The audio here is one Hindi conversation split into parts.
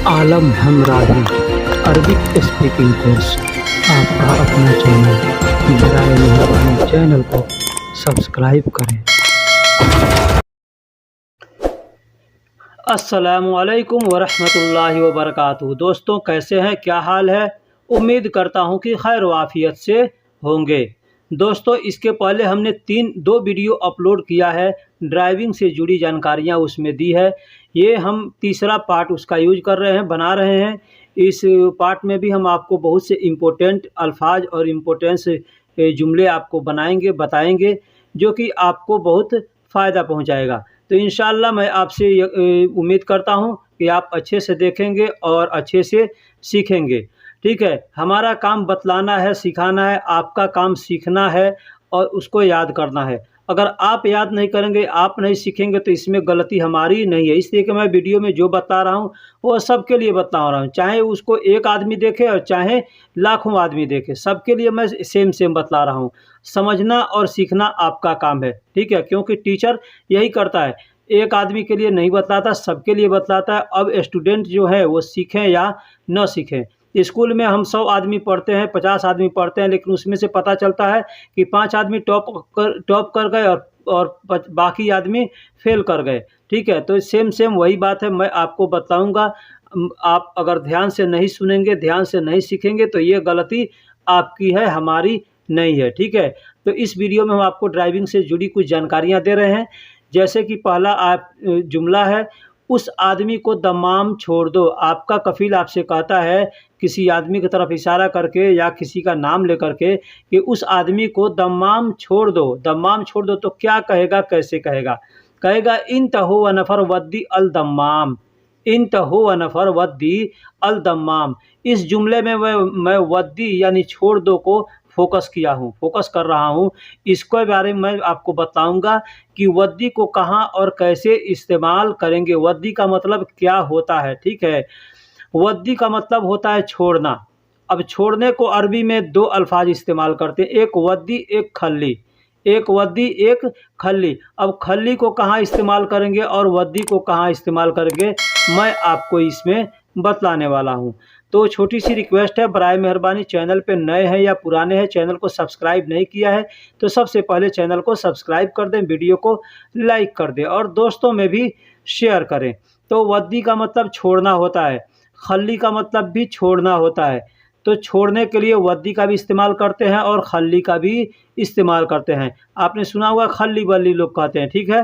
आलम हमराही अरबिक स्पीकिंग कोर्स आपका अपना चैनल। बराए मेहरबानी चैनल को सब्सक्राइब करें। अस्सलामुअलैकुम वरहमतुल्लाहि वबरकातुहू। दोस्तों, कैसे हैं, क्या हाल है? उम्मीद करता हूं कि खैर वाफियत से होंगे। दोस्तों, इसके पहले हमने दो वीडियो अपलोड किया है, ड्राइविंग से जुड़ी जानकारियां उसमें दी है। ये हम तीसरा पार्ट उसका यूज कर रहे हैं, बना रहे हैं। इस पार्ट में भी हम आपको बहुत से इम्पोर्टेंट अल्फाज और इम्पोर्टेंस जुमले आपको बताएंगे, जो कि आपको बहुत फ़ायदा पहुंचाएगा। तो इंशाअल्लाह मैं आपसे उम्मीद करता हूं कि आप अच्छे से देखेंगे और अच्छे से सीखेंगे। ठीक है, हमारा काम बतलाना है, सिखाना है, आपका काम सीखना है और उसको याद करना है। अगर आप याद नहीं करेंगे, आप नहीं सीखेंगे, तो इसमें गलती हमारी नहीं है। इसलिए कि मैं वीडियो में जो बता रहा हूँ वो सबके लिए बता रहा हूँ, चाहे उसको एक आदमी देखे और चाहे लाखों आदमी देखे, सबके लिए मैं सेम बतला रहा हूँ। समझना और सीखना आपका काम है, ठीक है, क्योंकि टीचर यही करता है, एक आदमी के लिए नहीं बतलाता, सबके लिए बतलाता है। अब स्टूडेंट जो है वो सीखें या न सीखें। स्कूल में हम 100 आदमी पढ़ते हैं, 50 आदमी पढ़ते हैं, लेकिन उसमें से पता चलता है कि 5 आदमी टॉप कर गए और बाकी आदमी फेल कर गए। ठीक है, तो सेम वही बात है, मैं आपको बताऊंगा। आप अगर ध्यान से नहीं सुनेंगे, ध्यान से नहीं सीखेंगे, तो ये गलती आपकी है, हमारी नहीं है। ठीक है, तो इस वीडियो में हम आपको ड्राइविंग से जुड़ी कुछ जानकारियाँ दे रहे हैं। जैसे कि पहला जुमला है, उस आदमी को दमाम छोड़ दो। आपका कफील आपसे कहता है, किसी आदमी की तरफ इशारा करके या किसी का नाम लेकर के, कि उस आदमी को दमाम छोड़ दो। दमाम छोड़ दो तो क्या कहेगा, कैसे कहेगा? कहेगा इंतहु व नफर वद्दी अल दमाम। इंतहु व नफर वद्दी अल दमाम। इस जुमले में मैं वद्दी यानी छोड़ दो को फोकस कर रहा हूँ। इसके बारे में मैं आपको बताऊंगा कि वद्दी को कहाँ और कैसे इस्तेमाल करेंगे। वद्दी का मतलब क्या होता है? ठीक है, वद्दी का मतलब होता है छोड़ना। अब छोड़ने को अरबी में 2 अल्फाज इस्तेमाल करते हैं, एक वद्दी, एक खल्ली। एक वद्दी, एक खल्ली। अब खल्ली को कहाँ इस्तेमाल करेंगे और वद्दी को कहाँ इस्तेमाल करेंगे, मैं आपको इसमें बतलाने वाला हूँ। तो छोटी सी रिक्वेस्ट है, बराए मेहरबानी चैनल पे नए हैं या पुराने हैं, चैनल को सब्सक्राइब नहीं किया है तो सबसे पहले चैनल को सब्सक्राइब कर दें, वीडियो को लाइक कर दें और दोस्तों में भी शेयर करें। तो वद्दी का मतलब छोड़ना होता है, खल्ली का मतलब भी छोड़ना होता है। तो छोड़ने के लिए वद्दी का भी इस्तेमाल करते हैं और खल्ली का भी इस्तेमाल करते हैं। आपने सुना होगा खल्ली बल्ली लोग कहते हैं। ठीक है,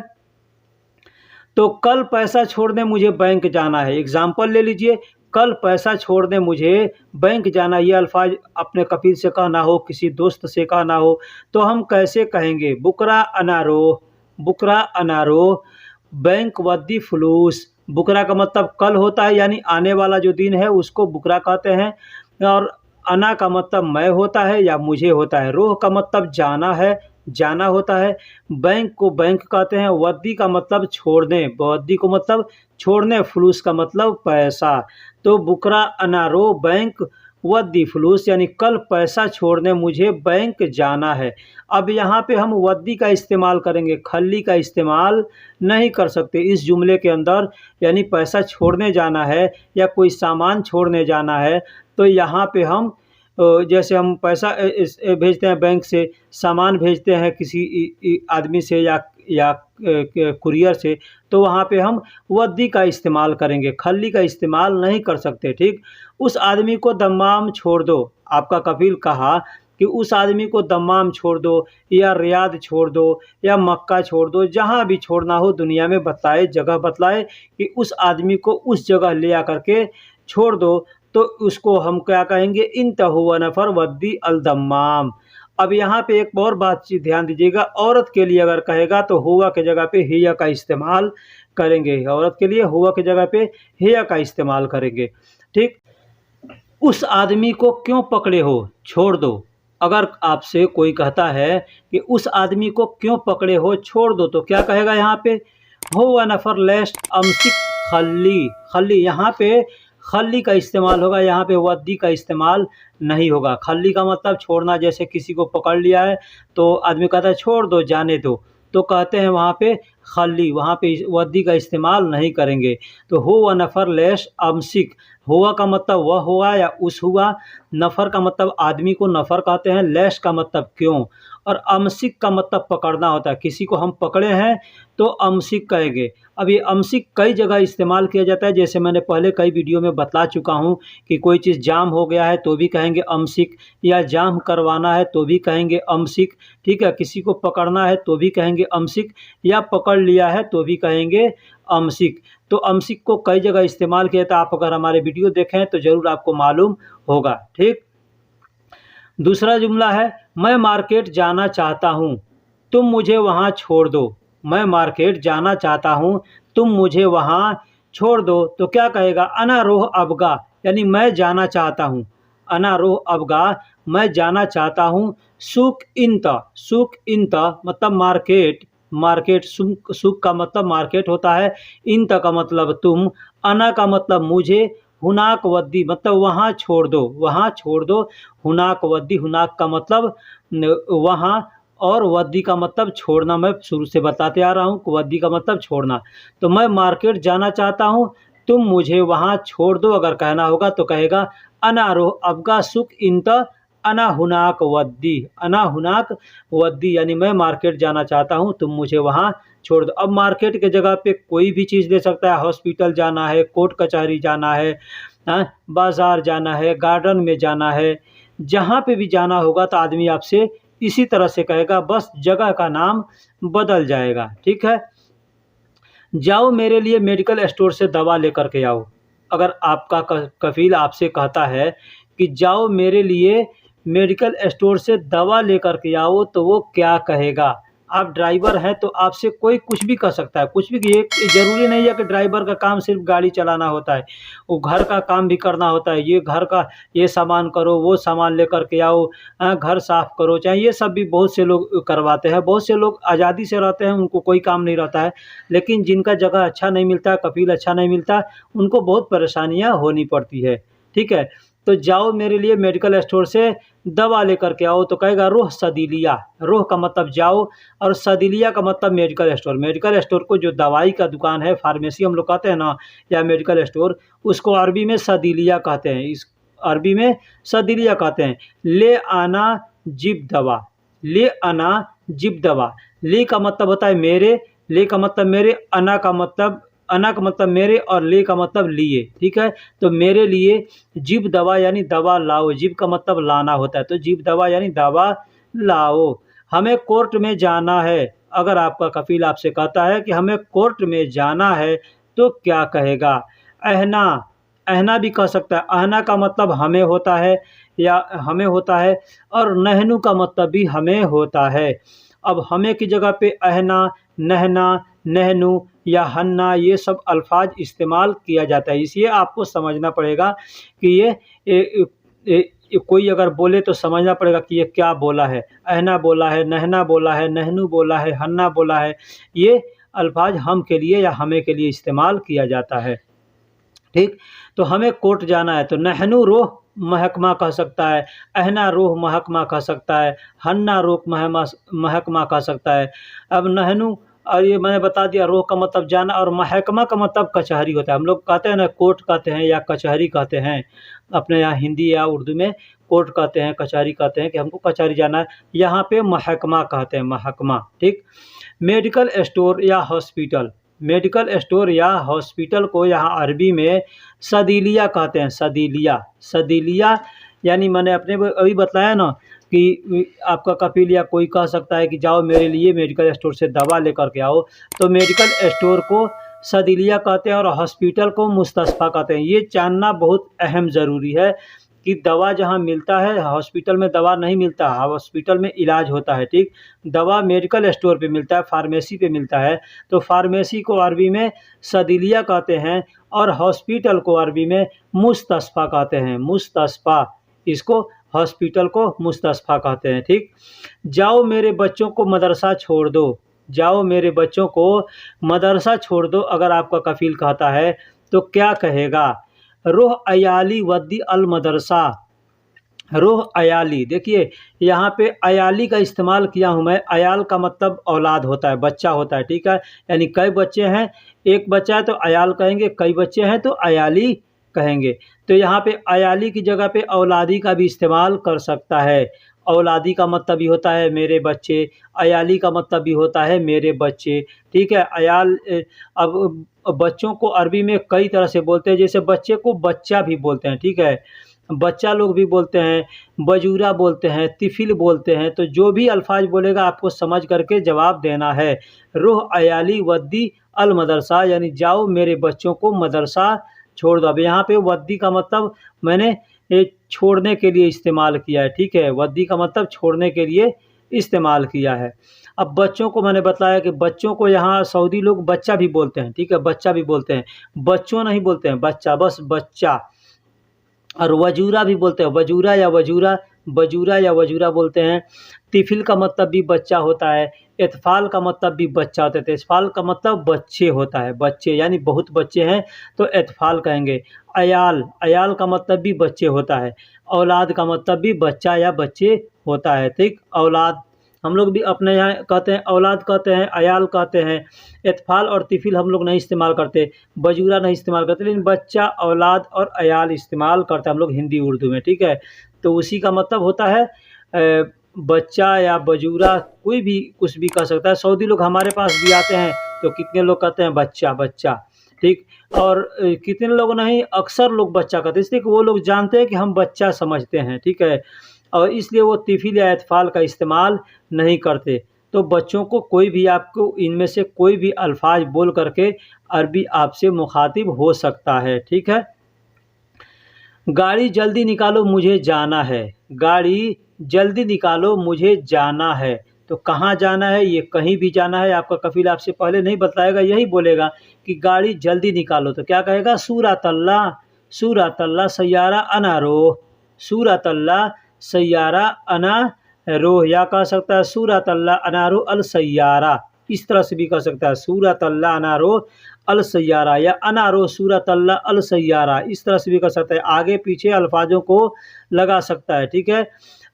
तो कल पैसा छोड़ने मुझे बैंक जाना है। एग्जाम्पल ले लीजिए, कल पैसा छोड़ने मुझे बैंक जाना। ये अल्फाज अपने कफील से कहना हो, किसी दोस्त से कहना हो, तो हम कैसे कहेंगे? बुकरा अनारो, बुकरा अनारो बैंक वद्दी फलूस। बुकरा का मतलब कल होता है, यानी आने वाला जो दिन है उसको बुकरा कहते हैं। और अना का मतलब मैं होता है या मुझे होता है। रोह का मतलब जाना है, जाना होता है। बैंक को बैंक कहते हैं। वद्दी का मतलब छोड़ने, वद्दी को मतलब छोड़ने, फलूस का मतलब पैसा। तो बुकरा अनारो बैंक वद्दी फलूस, यानी कल पैसा छोड़ने मुझे बैंक जाना है। अब यहाँ पे हम वद्दी का इस्तेमाल करेंगे, खल्ली का इस्तेमाल नहीं कर सकते इस जुमले के अंदर। यानी पैसा छोड़ने जाना है या कोई सामान छोड़ने जाना है, तो यहाँ पे हम जैसे हम पैसा भेजते हैं बैंक से, सामान भेजते हैं किसी आदमी से या कुरियर से, तो वहाँ पे हम वद्दी का इस्तेमाल करेंगे, खल्ली का इस्तेमाल नहीं कर सकते। ठीक, उस आदमी को दम्माम छोड़ दो। आपका कफील कहा कि उस आदमी को दम्माम छोड़ दो या रियाद छोड़ दो या मक्का छोड़ दो, जहाँ भी छोड़ना हो दुनिया में बताए, जगह बतलाए कि उस आदमी को उस जगह ले आकर के छोड़ दो, तो उसको हम क्या कहेंगे? इंतहु व नफर वद्दी अल दम्माम। अब यहाँ पे एक और बात ध्यान दीजिएगा, औरत के लिए अगर कहेगा तो हुआ के जगह पे हिया का इस्तेमाल करेंगे। औरत के लिए हुआ के जगह पे हिया का इस्तेमाल करेंगे। ठीक, उस आदमी को क्यों पकड़े हो, छोड़ दो। अगर आपसे कोई कहता है कि उस आदमी को क्यों पकड़े हो, छोड़ दो, तो क्या कहेगा यहाँ पे? हो व नफर लेस्ट अमसिक खल्ली। खल्ली, यहाँ पे खल्ली का इस्तेमाल होगा, यहाँ पे वद्दी का इस्तेमाल नहीं होगा। खल्ली का मतलब छोड़ना, जैसे किसी को पकड़ लिया है तो आदमी कहता है छोड़ दो, जाने दो, तो कहते हैं वहाँ पे खली, वहाँ पे वद्दी का इस्तेमाल नहीं करेंगे। तो हो व नफ़र लेश अमसिक, हुआ का मतलब वह हुआ या उस हुआ, नफ़र का मतलब आदमी को नफ़र कहते हैं, लेश का मतलब क्यों, और अमसिक का मतलब पकड़ना होता है। किसी को हम पकड़े हैं तो अमसिक कहेंगे। अब ये अमसिक कई जगह इस्तेमाल किया जाता है, जैसे मैंने पहले कई वीडियो में बतला चुका हूँ कि कोई चीज़ जाम हो गया है तो भी कहेंगे अमसिक, या जाम करवाना है तो भी कहेंगे अमसिक, ठीक है। किसी को पकड़ना है तो भी कहेंगे अमसिक, या पकड़ लिया है तो भी कहेंगे अमसिक। तो अमसिक को कई जगह इस्तेमाल किया था, आप अगर हमारे वीडियो देखें तो ज़रूर आपको मालूम होगा, ठीक। दूसरा जुमला है, मैं मार्केट जाना चाहता हूँ, तुम मुझे वहाँ छोड़ दो। मैं मार्केट जाना चाहता हूँ, तुम मुझे वहाँ छोड़ दो। तो क्या कहेगा, अना रोह अबगा, यानी मैं जाना चाहता हूँ। अना रोह अबगा, मैं जाना चाहता हूँ। सुक इंता मतलब मार्केट, मार्केट सुक का मतलब मार्केट होता है, इंता का मतलब तुम, अना का मतलब मुझे, हुनाक वद्दी मतलब वहाँ छोड़ दो, वहाँ छोड़ दो। हुनाक वद्दी, हुनाक का मतलब वहाँ, और वद्दी का मतलब छोड़ना। मैं शुरू से बताते आ रहा हूँ, वद्दी का मतलब छोड़ना। तो मैं मार्केट जाना चाहता हूँ, तुम मुझे वहाँ छोड़ दो अगर कहना होगा तो कहेगा अना रोह अबगा सुक इंत अना हुनाक वद्दी, अना हुनाक वद्दी, यानी मैं मार्केट जाना चाहता हूँ, तुम मुझे वहाँ छोड़ दो। अब मार्केट के जगह पे कोई भी चीज़ ले सकता है, हॉस्पिटल जाना है, कोर्ट कचहरी जाना है, बाज़ार जाना है, गार्डन में जाना है, जहाँ पे भी जाना होगा तो आदमी आपसे इसी तरह से कहेगा, बस जगह का नाम बदल जाएगा, ठीक है। जाओ मेरे लिए मेडिकल स्टोर से दवा लेकर के आओ। अगर आपका कफ़ील आपसे कहता है कि जाओ मेरे लिए मेडिकल स्टोर से दवा लेकर के आओ, तो वो क्या कहेगा। आप ड्राइवर हैं तो आपसे कोई कुछ भी कह सकता है, कुछ भी। ये ज़रूरी नहीं है कि ड्राइवर का काम सिर्फ गाड़ी चलाना होता है, वो घर का काम भी करना होता है। ये घर का ये सामान करो, वो सामान लेकर के आओ, घर साफ़ करो, चाहे ये सब भी बहुत से लोग करवाते हैं। बहुत से लोग आज़ादी से रहते हैं, उनको कोई काम नहीं रहता है, लेकिन जिनका जगह अच्छा नहीं मिलता, कफ़ील अच्छा नहीं मिलता, उनको बहुत परेशानियाँ होनी पड़ती है, ठीक है। तो जाओ मेरे लिए मेडिकल स्टोर से दवा लेकर के आओ, तो कहेगा रोह सदीलिया। रोह का मतलब जाओ, और सदीलिया का मतलब मेडिकल स्टोर। मेडिकल स्टोर को जो दवाई का दुकान है, फार्मेसी हम लोग कहते हैं ना, या मेडिकल स्टोर, उसको अरबी में सदीलिया कहते हैं। इस अरबी में सदीलिया कहते हैं। ले आना जिब दवा, ले आना जिब दवा। ले का मतलब होता है मेरे, ले का मतलब मेरे, अना का मतलब मेरे, और ले का मतलब लिए, ठीक है। तो मेरे लिए जिब दवा यानी दवा लाओ। जिब का मतलब लाना होता है, तो जिब दवा यानी दवा लाओ। हमें कोर्ट में जाना है। अगर आपका कफ़ील आपसे कहता है कि हमें कोर्ट में जाना है, तो क्या कहेगा, अहना। अहना भी कह सकता है। अहना का मतलब हमें होता है, या हमें होता है, और नहनू का मतलब भी हमें होता है। अब हमें की जगह पे अहना, नहना, नहनू या हन्ना, ये सब अल्फाज इस्तेमाल किया जाता है। इसलिए आपको समझना पड़ेगा कि ये कोई अगर बोले तो समझना पड़ेगा कि ये क्या बोला है। अहना बोला है, नहना बोला है, नहनू बोला है, हन्ना बोला है। ये अल्फाज हम के लिए या हमें के लिए इस्तेमाल किया जाता है, ठीक। तो हमें कोर्ट जाना है, तो नहनू रोह महकमा कह सकता है, अहना रोह महकमा कह सकता है, हन्ना रोह महकमा कह सकता है। अब नहनू, और ये मैंने बता दिया, रोह का मतलब जाना, और महकमा का मतलब कचहरी होता है। हम लोग कहते हैं ना, कोर्ट कहते हैं या कचहरी कहते हैं, अपने यहाँ हिंदी या उर्दू में कोर्ट कहते हैं, कचहरी कहते हैं, कि हमको कचहरी जाना है। यहाँ पे महकमा कहते हैं, महकमा, ठीक। मेडिकल स्टोर या हॉस्पिटल, मेडिकल स्टोर या हॉस्पिटल को यहाँ अरबी में सदीलिया कहते हैं। सदीलिया, सदीलिया यानी मैंने अपने अभी बताया ना कि आपका कफ़ील या कोई कह सकता है कि जाओ मेरे लिए मेडिकल स्टोर से दवा लेकर के आओ, तो मेडिकल स्टोर को सदीलिया कहते हैं, और हॉस्पिटल को मुस्तशफ़ा कहते हैं। ये जानना बहुत अहम ज़रूरी है कि दवा जहाँ मिलता है, हॉस्पिटल में दवा नहीं मिलता, हॉस्पिटल में इलाज होता है, ठीक। दवा मेडिकल स्टोर पे मिलता है, फार्मेसी पे मिलता है। तो फार्मेसी को अरबी में सदीलिया कहते हैं, और हॉस्पिटल को अरबी में मुस्तशफ़ा कहते हैं। मुस्तशफ़ा, इसको हॉस्पिटल को मुस्तशफ़ा कहते हैं, ठीक। जाओ मेरे बच्चों को मदरसा छोड़ दो। जाओ मेरे बच्चों को मदरसा छोड़ दो, अगर आपका कफ़ील कहता है तो क्या कहेगा, रोह अयाली वद्दी अल मदरसा। रोह अयाली, देखिए यहाँ पे अयाली का इस्तेमाल किया हूँ मैं। अयाल का मतलब औलाद होता है, बच्चा होता है, ठीक है। यानी कई बच्चे हैं, एक बच्चा है तो अयाल कहेंगे, कई बच्चे हैं तो अयाली कहेंगे। तो यहाँ पे अयाली की जगह पे औलादी का भी इस्तेमाल कर सकता है। औलादी का मतलब भी होता है मेरे बच्चे, अयाली का मतलब भी होता है मेरे बच्चे, ठीक है। अब बच्चों को अरबी में कई तरह से बोलते हैं, जैसे बच्चे को बच्चा भी बोलते हैं, ठीक है। बच्चा लोग भी बोलते हैं, बजूरा बोलते हैं, तिफिल बोलते हैं। तो जो भी अल्फ़ाज़ बोलेगा आपको समझ करके जवाब देना है। रुह अयाली वद्दी अल मदरसा, यानी जाओ मेरे बच्चों को मदरसा छोड़ दो। अब यहाँ पे वद्दी का मतलब मैंने छोड़ने के लिए इस्तेमाल किया है, ठीक है। वद्दी का मतलब छोड़ने के लिए इस्तेमाल किया है। अब बच्चों को मैंने बताया कि बच्चों को यहाँ सऊदी लोग बच्चा भी बोलते हैं, ठीक है, बच्चा भी बोलते हैं। बच्चों नहीं बोलते हैं, बच्चा, बस बच्चा। और वजूरा भी बोलते हैं, बजूरा या वजूरा बोलते हैं। तिफिल का मतलब भी बच्चा होता है, इत्फाल का मतलब भी बच्चा होता है। तो इत्फाल का मतलब बच्चे होता है, बच्चे यानी बहुत बच्चे हैं तो इत्फाल कहेंगे। अयाल का मतलब भी बच्चे होता है। औलाद का मतलब भी बच्चा या बच्चे होता है, ठीक। औलाद हम लोग भी अपने यहाँ कहते हैं, औलाद कहते हैं, अयाल कहते हैं। इत्फाल और तिफिल हम लोग नहीं इस्तेमाल करते, बजूरा नहीं इस्तेमाल करते, लेकिन बच्चा, औलाद और अयाल इस्तेमाल करते हैं हम लोग हिंदी उर्दू में, ठीक है। तो उसी का मतलब होता है बच्चा या बजूरा, कोई भी कुछ भी कह सकता है। सऊदी लोग हमारे पास भी आते हैं तो कितने लोग कहते हैं बच्चा, बच्चा, ठीक। और कितने लोग नहीं, अक्सर लोग बच्चा कहते हैं, इसलिए कि वो लोग जानते हैं कि हम बच्चा समझते हैं, ठीक है। और इसलिए वो तिफिल या इत्फाल का इस्तेमाल नहीं करते। तो बच्चों को कोई भी, आपको इनमें से कोई भी अल्फ़ाज़ बोल करके अरबी आपसे मुख़ातिब हो सकता है, ठीक है। गाड़ी जल्दी निकालो मुझे जाना है, गाड़ी जल्दी निकालो मुझे जाना है। तो कहाँ जाना है? ये कहीं भी जाना है। आपका कफ़ील आपसे पहले नहीं बताएगा, यही बोलेगा कि गाड़ी जल्दी निकालो। तो क्या कहेगा? सूरतल्ला सय्यारा अना रोह, सूरतल्ला सय्यारा अना रोह, या कह सकता है सूरतल्ला अना रोह अल सय्यारा। इस तरह से भी कह सकता है सूरतल्ला अना रोह अल सय्यारा, या अना रोह सूरतल्ला अल सय्यारा। इस तरह से भी कर सकता है, आगे पीछे अल्फाजों को लगा सकता है, ठीक है।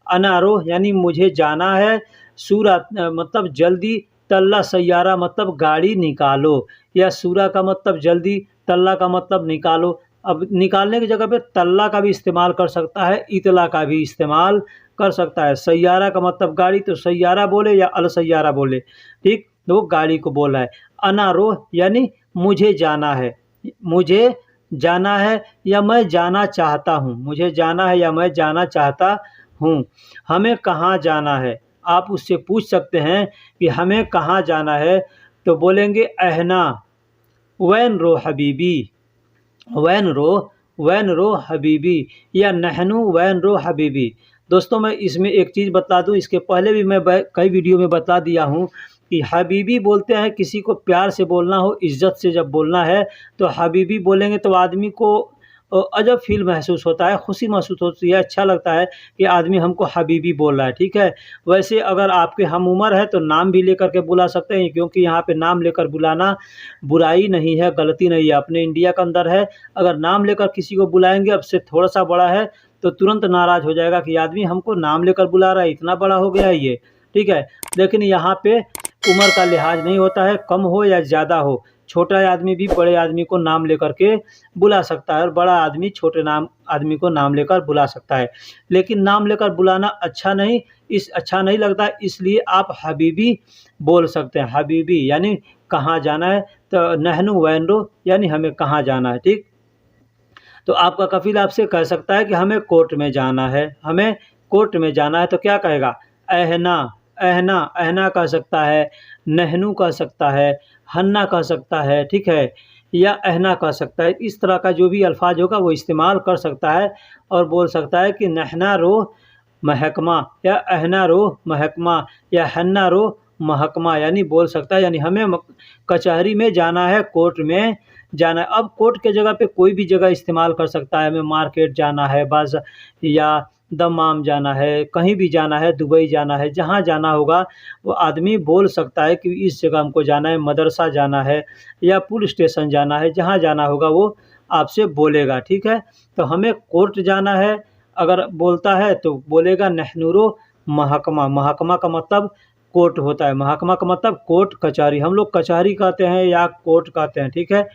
अना रोह यानी मुझे जाना है, सूरत मतलब जल्दी, तल्ला सय्यारा मतलब गाड़ी निकालो, या सूरा का मतलब जल्दी, तल्ला का मतलब निकालो। अब निकालने की जगह पे तल्ला का भी इस्तेमाल कर सकता है, इतला का भी इस्तेमाल कर सकता है। सय्यारा का मतलब गाड़ी, तो सय्यारा बोले या अल सय्यारा बोले, ठीक। तो वो गाड़ी को बोला है। अना रोह यानी मुझे जाना है, मुझे जाना है या मैं जाना चाहता हूँ, मुझे जाना है या मैं जाना चाहता हूँ। हमें कहाँ जाना है? आप उससे पूछ सकते हैं कि हमें कहाँ जाना है, तो बोलेंगे अहना वैन रो हबीबी, वैन रो हबीबी, या नहनु वैन रो हबीबी। दोस्तों मैं इसमें एक चीज़ बता दूं, इसके पहले भी मैं कई वीडियो में बता दिया हूं कि हबीबी बोलते हैं किसी को प्यार से बोलना हो, इज़्ज़त से जब बोलना है तो हबीबी बोलेंगे तो आदमी को अजब फ़ील महसूस होता है, खुशी महसूस होती है, अच्छा लगता है कि आदमी हमको हबीबी बोल रहा है, ठीक है। वैसे अगर आपके हम उम्र है तो नाम भी लेकर के बुला सकते हैं, क्योंकि यहाँ पे नाम लेकर बुलाना बुराई नहीं है, गलती नहीं है, अपने इंडिया के अंदर है। अगर नाम लेकर किसी को बुलाएँगे, अब से थोड़ा-सा बड़ा है तो तुरंत नाराज़ हो जाएगा कि आदमी हमको नाम लेकर बुला रहा है, इतना बड़ा हो गया है ये, ठीक है। लेकिन यहाँ पे उम्र का लिहाज नहीं होता है, कम हो या ज़्यादा हो, छोटा आदमी भी बड़े आदमी को नाम लेकर के बुला सकता है, और बड़ा आदमी छोटे आदमी को नाम लेकर बुला सकता है। लेकिन नाम लेकर बुलाना अच्छा नहीं लगता, इसलिए आप हबीबी बोल सकते हैं। हबीबी यानी कहाँ जाना है, तो नहनु वैनरो यानी हमें कहाँ जाना है, ठीक। तो आपका कफ़ील आपसे कह सकता है कि हमें कोर्ट में जाना है, हमें कोर्ट में जाना है, तो क्या कहेगा? अहना, अहना कह सकता है, नहनु कह सकता है, हन्ना कह सकता है, ठीक है, या अहना कह सकता है। इस तरह का जो भी अल्फ़ाज़ होगा वो इस्तेमाल कर सकता है, और बोल सकता है कि नहना रोह महकमा, या अहना रोह महकमा, या हन्ना रोह महकमा, यानी बोल सकता है, यानी हमें कचहरी में जाना है, कोर्ट में जाना है। अब कोर्ट के जगह पे कोई भी जगह इस्तेमाल कर सकता है, हमें मार्केट जाना है, बस, या दम्माम जाना है, कहीं भी जाना है, दुबई जाना है, जहाँ जाना होगा वो आदमी बोल सकता है कि इस जगह हमको जाना है, मदरसा जाना है या पुलिस स्टेशन जाना है, जहाँ जाना होगा वो आपसे बोलेगा, ठीक है। तो हमें कोर्ट जाना है, अगर बोलता है तो बोलेगा नहनुरो महकमा। महकमा का मतलब कोर्ट होता है। महकमा का मतलब कोर्ट कचहरी, हम लोग कचहरी कहते हैं या कोर्ट कहते हैं, ठीक है।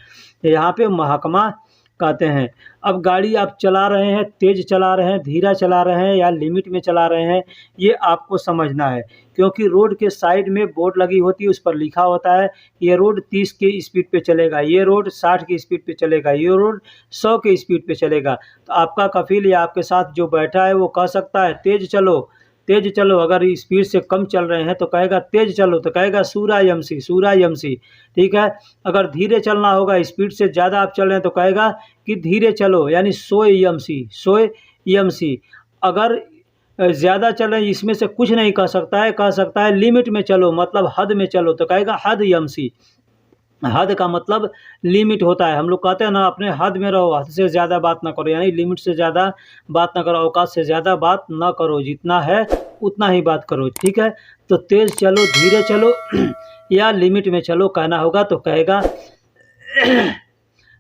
यहाँ पे महकमा कहते हैं। अब गाड़ी आप चला रहे हैं, तेज़ चला रहे हैं, धीरा चला रहे हैं या लिमिट में चला रहे हैं, ये आपको समझना है। क्योंकि रोड के साइड में बोर्ड लगी होती है, उस पर लिखा होता है ये रोड 30 के स्पीड पे चलेगा, ये रोड 60 की स्पीड पे चलेगा, ये रोड 100 के स्पीड पे चलेगा। तो आपका कफील या आपके साथ जो बैठा है वो कह सकता है तेज़ चलो, तेज़ चलो। अगर स्पीड से कम चल रहे हैं तो कहेगा तेज़ चलो, तो कहेगा सूरा यमसी, सूरा यमसी, ठीक है। अगर धीरे चलना होगा, स्पीड से ज़्यादा आप चल रहे हैं तो कहेगा कि धीरे चलो, यानी सोए यमसी, सोए यमसी। अगर ज़्यादा चल रहे हैं, इसमें से कुछ नहीं कह सकता है, कह सकता है लिमिट में चलो, मतलब हद में चलो, तो कहेगा हद यमसी। हद का मतलब लिमिट होता है। हम लोग कहते हैं ना अपने हद में रहो, हद से ज़्यादा बात ना करो, यानी लिमिट से ज़्यादा बात ना करो, औकात से ज़्यादा बात ना करो, जितना है उतना ही बात करो, ठीक है। तो तेज़ चलो, धीरे चलो या लिमिट में चलो कहना होगा तो कहेगा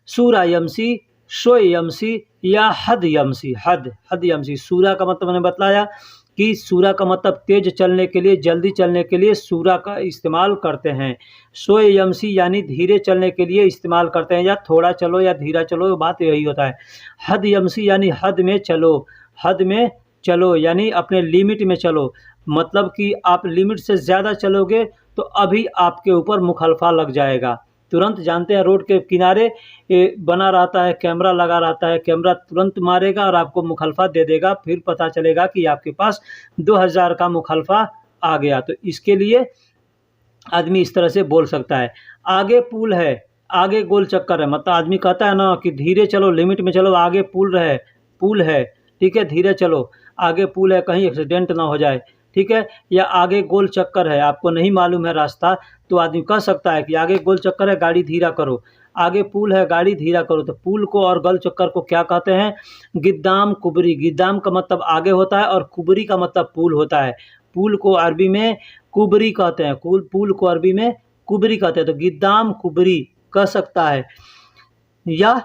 सूरा यमसी, शोय यमसी या हद यमसी। हद, हद यमसी। सूरा का मतलब मैंने बताया कि सूरा का मतलब तेज़ चलने के लिए, जल्दी चलने के लिए सूरा का इस्तेमाल करते हैं। सोए यमसी यानी धीरे चलने के लिए इस्तेमाल करते हैं, या थोड़ा चलो या धीरा चलो, बात यही होता है। हद यमसी यानी हद में चलो, हद में चलो यानी अपने लिमिट में चलो, मतलब कि आप लिमिट से ज़्यादा चलोगे तो अभी आपके ऊपर मुखलफा लग जाएगा। तुरंत जानते हैं रोड के किनारे बना रहता है, कैमरा लगा रहता है, कैमरा तुरंत मारेगा और आपको मुखलफा दे देगा, फिर पता चलेगा कि आपके पास 2000 का मुखलफा आ गया। तो इसके लिए आदमी इस तरह से बोल सकता है। आगे पुल है, आगे गोल चक्कर है, मतलब आदमी कहता है ना कि धीरे चलो, लिमिट में चलो, आगे पुल है, ठीक है, धीरे चलो, आगे पुल है, कहीं एक्सीडेंट ना हो जाए, ठीक है। या आगे गोल चक्कर है, आपको नहीं मालूम है रास्ता, तो आदमी कह सकता है कि आगे गोल चक्कर है, गाड़ी धीरा करो। आगे पुल है, गाड़ी धीरा करो। तो पुल को और गोल चक्कर को क्या कहते हैं? गिद्दाम कुबरी। गिद्दाम का मतलब आगे होता है और कुबरी का मतलब पुल होता है। पुल को अरबी में कुबरी कहते हैं, पुल को अरबी में कुबरी कहते हैं। तो गिद्दाम कुबरी कह सकता है। या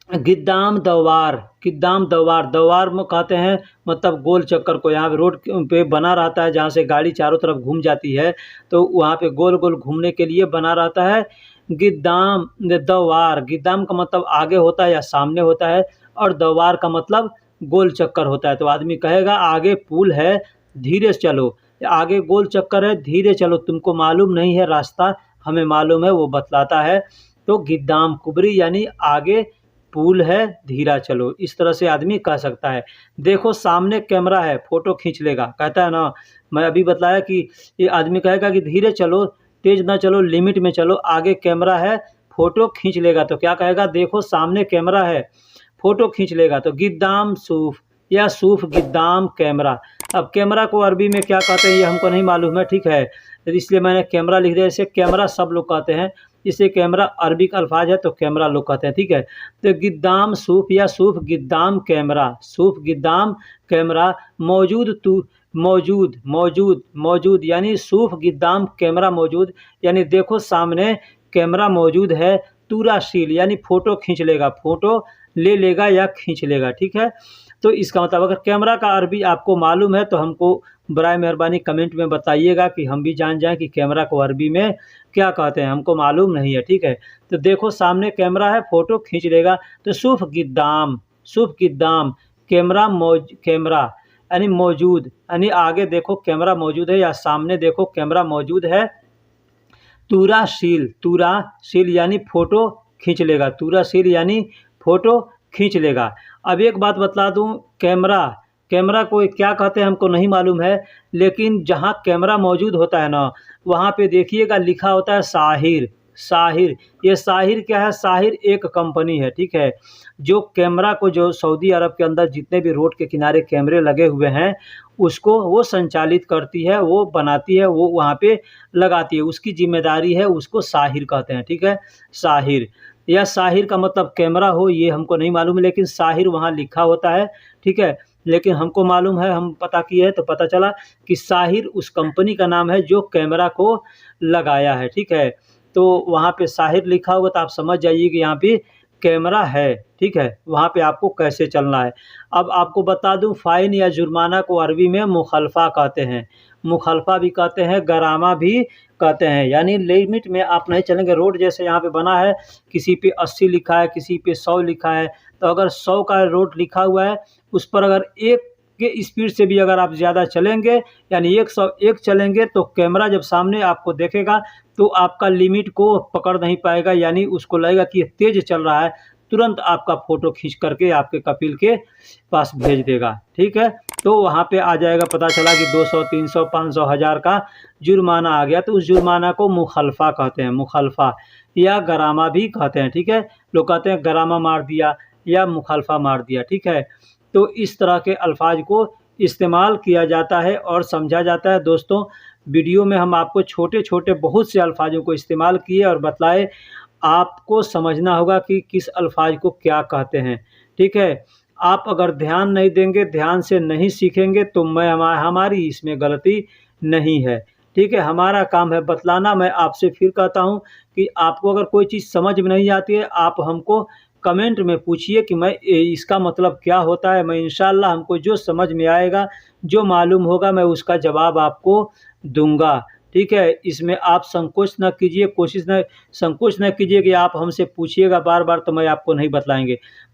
गिद्दाम दवार, गिद्दाम दवार, दवार में कहते हैं मतलब गोल चक्कर को। यहाँ पे रोड पे बना रहता है, जहाँ से गाड़ी चारों तरफ घूम जाती है, तो वहाँ पे गोल गोल घूमने के लिए बना रहता है गिद्दाम दवार। गिद्दाम का मतलब आगे होता है या सामने होता है, और दवार का मतलब गोल चक्कर होता है। तो आदमी कहेगा आगे पुल है, धीरे से चलो, आगे गोल चक्कर है, धीरे चलो, तुमको मालूम नहीं है रास्ता, हमें मालूम है, वो बतलाता है। तो गिद्दाम कुबरी यानी आगे पुल है, धीरा चलो, इस तरह से आदमी कह सकता है। देखो सामने कैमरा है, फ़ोटो खींच लेगा, कहता है ना, मैं अभी बताया कि ये आदमी कहेगा कि धीरे चलो, तेज़ ना चलो, लिमिट में चलो, आगे कैमरा है, फ़ोटो खींच लेगा। तो क्या कहेगा? देखो सामने कैमरा है, फ़ोटो खींच लेगा। तो गिद्दाम सूफ़ या सूफ़ गिद्दाम कैमरा। अब कैमरा को अरबी में क्या कहते हैं ये हमको नहीं मालूम है, ठीक है, तो इसलिए मैंने कैमरा लिख दिया। इसे कैमरा सब लोग कहते हैं, इसे कैमरा अरबिक अल्फाज है तो कैमरा लोग कहते हैं, ठीक है। तो गिद्दाम सूफ़ या सूफ़ गिद्दाम कैमरा, सूफ़ गिद्दाम कैमरा मौजूद यानी सूफ़ गिद्दाम कैमरा मौजूद, यानी देखो सामने कैमरा मौजूद है। तुराशील यानी फ़ोटो खींच लेगा, फ़ोटो ले लेगा या खींच लेगा, ठीक है। तो इसका मतलब अगर कैमरा का अरबी आपको मालूम है तो हमको बराए मेहरबानी कमेंट में बताइएगा कि हम भी जान जाएं कि कैमरा को अरबी में क्या कहते हैं, हमको मालूम नहीं है, ठीक है। तो देखो सामने कैमरा है, फ़ोटो खींच लेगा। तो सूफ़ गिद्दाम कैमरा यानी मौजूद, यानी आगे देखो कैमरा मौजूद है या सामने देखो कैमरा मौजूद है। तुराशील यानी फ़ोटो खींच लेगा, तुराशील यानी फ़ोटो खींच लेगा। अब एक बात बतला दूं, कैमरा को क्या कहते हैं हमको नहीं मालूम है, लेकिन जहाँ कैमरा मौजूद होता है ना, वहाँ पे देखिएगा लिखा होता है साहिर। ये साहिर क्या है? साहिर एक कंपनी है, ठीक है, जो कैमरा को, जो सऊदी अरब के अंदर जितने भी रोड के किनारे कैमरे लगे हुए हैं उसको वो संचालित करती है, वो बनाती है, वो वहाँ पे लगाती है, उसकी जिम्मेदारी है, उसको साहिर कहते हैं, ठीक है, साहिर। या साहिर का मतलब कैमरा हो ये हमको नहीं मालूम है, लेकिन साहिर वहाँ लिखा होता है, ठीक है। लेकिन हमको मालूम है, हम पता किए हैं तो पता चला कि साहिर उस कंपनी का नाम है जो कैमरा को लगाया है, ठीक है। तो वहाँ पे साहिर लिखा होगा तो आप समझ जाइए कि यहाँ पे कैमरा है, ठीक है, वहाँ पे आपको कैसे चलना है। अब आपको बता दूँ, फ़ाइन या जुर्माना को अरबी में मुख़लफ़ा कहते हैं। मुख़लफ़ा भी कहते हैं, गरामा भी कहते हैं। यानी लिमिट में आप नहीं चलेंगे। रोड जैसे यहाँ पे बना है, किसी पे 80 लिखा है, किसी पे 100 लिखा है, तो अगर 100 का रोड लिखा हुआ है, उस पर अगर 1 के स्पीड से भी अगर आप ज़्यादा चलेंगे, यानी 101 चलेंगे, तो कैमरा जब सामने आपको देखेगा तो आपका लिमिट को पकड़ नहीं पाएगा, यानी उसको लगेगा कि ये तेज़ चल रहा है, तुरंत आपका फ़ोटो खींच करके आपके कपिल के पास भेज देगा, ठीक है। तो वहाँ पे आ जाएगा, पता चला कि 200, 300, 500, 1000 का जुर्माना आ गया, तो उस जुर्माना को मुख़लफ़ा कहते हैं, मुख़लफ़ा या गरामा भी कहते हैं, ठीक है। लोग कहते हैं गरामा मार दिया या मुख़लफ़ा मार दिया, ठीक है। तो इस तरह के अल्फ़ाज को इस्तेमाल किया जाता है और समझा जाता है। दोस्तों, वीडियो में हम आपको छोटे-छोटे बहुत से अल्फ़ाज़ों को इस्तेमाल किए और बतलाए। आपको समझना होगा कि किस अल्फ़ाज़ को क्या कहते हैं, ठीक है। आप अगर ध्यान नहीं देंगे, ध्यान से नहीं सीखेंगे, तो हमारी इसमें गलती नहीं है, ठीक है। हमारा काम है बतलाना। मैं आपसे फिर कहता हूँ कि आपको अगर कोई चीज़ समझ में नहीं आती है, आप हमको कमेंट में पूछिए कि इसका मतलब क्या होता है। मैं इंशाअल्लाह हमको जो समझ में आएगा, जो मालूम होगा, मैं उसका जवाब आपको दूँगा, ठीक है। इसमें आप संकोच न कीजिए, संकोच न कीजिए कि आप हमसे पूछिएगा बार-बार, तो मैं आपको नहीं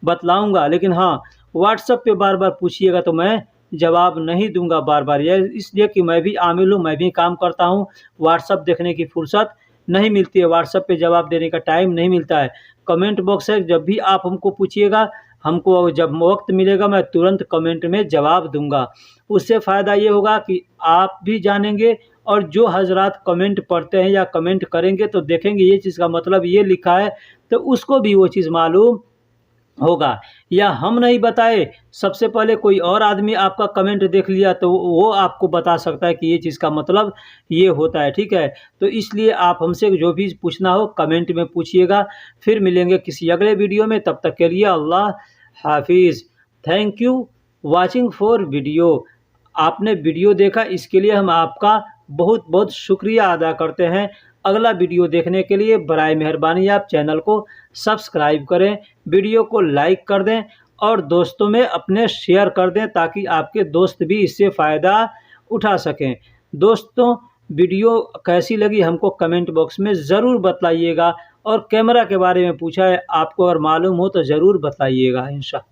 बतलाऊँगा। लेकिन हाँ, व्हाट्सएप पे बार-बार पूछिएगा तो मैं जवाब नहीं दूँगा बार-बार। यह इसलिए कि मैं भी आमिल हूँ, मैं भी काम करता हूँ। व्हाट्सएप देखने की फुर्सत नहीं मिलती है, व्हाट्सएप पे जवाब देने का टाइम नहीं मिलता है। कमेंट बॉक्स है, जब भी आप हमको पूछिएगा, हमको जब वक़्त मिलेगा, मैं तुरंत कमेंट में जवाब दूँगा। उससे फ़ायदा ये होगा कि आप भी जानेंगे, और जो हज़रात कमेंट पढ़ते हैं या कमेंट करेंगे तो देखेंगे ये चीज़ का मतलब ये लिखा है, तो उसको भी वो चीज़ मालूम होगा। या हम नहीं बताए, सबसे पहले कोई और आदमी आपका कमेंट देख लिया, तो वो आपको बता सकता है कि ये चीज़ का मतलब ये होता है, ठीक है। तो इसलिए आप हमसे जो भी पूछना हो कमेंट में पूछिएगा। फिर मिलेंगे किसी अगले वीडियो में, तब तक के लिए अल्लाह हाफ़िज़। Thank you watching for video. आपने वीडियो देखा, इसके लिए हम आपका बहुत-बहुत शुक्रिया अदा करते हैं। अगला वीडियो देखने के लिए बराए मेहरबानी आप चैनल को सब्सक्राइब करें, वीडियो को लाइक कर दें और दोस्तों में अपने शेयर कर दें, ताकि आपके दोस्त भी इससे फ़ायदा उठा सकें। दोस्तों, वीडियो कैसी लगी हमको कमेंट बॉक्स में ज़रूर बतलाइएगा, और कैमरा के बारे में पूछा है, आपको अगर मालूम हो तो ज़रूर बताइएगा इंशाअल्लाह।